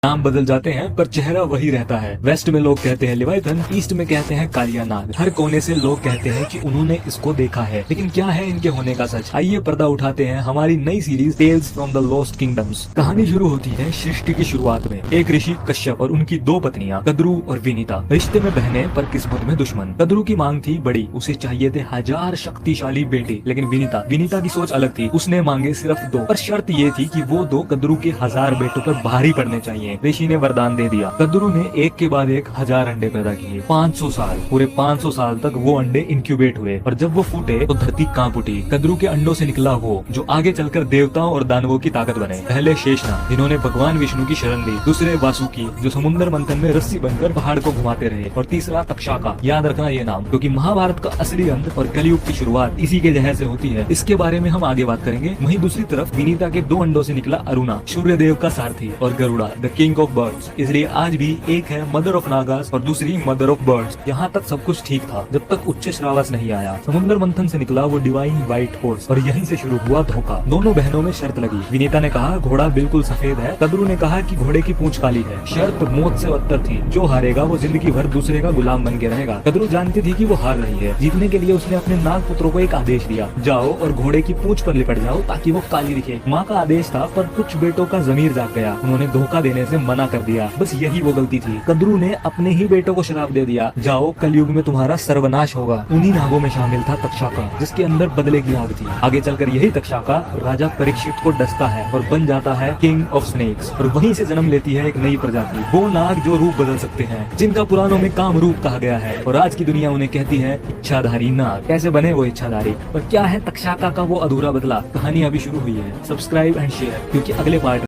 नाम बदल जाते हैं पर चेहरा वही रहता है। वेस्ट में लोग कहते हैं लिवाइथन, ईस्ट में कहते हैं कालिया नाग। हर कोने से लोग कहते हैं कि उन्होंने इसको देखा है, लेकिन क्या है इनके होने का सच? आइए पर्दा उठाते हैं हमारी नई series tales from the lost kingdoms. कहानी शुरू होती है सृष्टि की शुरुआत में। एक ऋषि कश्यप और उनकी दो पत्नियां कद्रू और विनीता, रिश्ते में बहनें पर किस्मत में दुश्मन। कद्रू की मांग थी बड़ी, उसे चाहिए थे 1000 शक्तिशाली बेटे, लेकिन विनीता की सोच अलग थी। उसने मांगे सिर्फ 2, पर शर्त ये थी कि वो 2 कद्रू के 1000 बेटों पर भारी पड़ने चाहिए। ऋषि ने वरदान दे दिया। कद्रू ने एक के बाद एक 1000 अंडे पैदा किए। 500 साल, पूरे 500 साल तक वो अंडे इंक्यूबेट हुए और जब वो फूटे तो धरती कांप उठी। कद्रू के अंडों से निकला वो जो आगे चलकर देवताओं और दानवों की ताकत बने। पहले शेषनाग, जिन्होंने भगवान विष्णु की शरण ली। दूसरे वासुकी, जो समुद्र मंथन में रस्सी बनकर पहाड़ को घुमाते रहे। और तीसरा तक्षाका। याद रखना ये नाम, क्योंकि महाभारत का असली अंत और कलयुग की शुरुआत इसी के जहर से होती है। इसके बारे में हम आगे बात करेंगे। वहीं दूसरी तरफ विनीता के 2 अंडों से निकला अरुणा, सूर्य देव का सारथी, और Garuda, the king of birds. इसलिए आज भी एक है मदर ऑफ नागास और दूसरी मदर ऑफ बर्ड्स। यहाँ तक सब कुछ ठीक था जब तक उच्च श्रावस नहीं आया। समुद्र मंथन से निकला वो डिवाइन व्हाइट हॉर्स और यहीं से शुरू हुआ धोखा। दोनों बहनों में शर्त लगी। विनीता ने कहा घोड़ा बिल्कुल सफेद है, कद्रू ने कहा कि घोड़े की पूंछ काली है। शर्त मौत से बदतर थी। जो हारेगा वो जिंदगी भर दूसरे का गुलाम बन के रहेगा। कद्रू जानती थी कि वो हार रही है। जीतने के लिए उसने अपने नाग पुत्रों को एक आदेश दिया, जाओ और घोड़े की पूंछ पर लिपट जाओ ताकि वो काली दिखे। माँ का आदेश था, पर कुछ बेटों का जमीर जाग गया। उन्होंने धोखा देने से मना कर दिया। बस यही वो गलती थी। कद्रू ने अपने ही बेटों को श्राप दे दिया, जाओ कलयुग में तुम्हारा सर्वनाश होगा। उन्हीं नागों में शामिल था तक्षाका, जिसके अंदर बदले की आग थी। आगे चलकर यही तक्षाका राजा परीक्षित को डसता है और बन जाता है किंग ऑफ स्नेक्स। और वहीं से जन्म लेती है एक नई प्रजाति, वो नाग जो रूप बदल सकते हैं, जिनका पुराणों में काम रूप कहा गया है। और आज की दुनिया उन्हें कहती है इच्छाधारी नाग। कैसे बने वो इच्छाधारी और क्या है तक्षाका का वो अधूरा बदला? कहानी अभी शुरू हुई है। सब्सक्राइब एंड शेयर, क्योंकि अगले पार्ट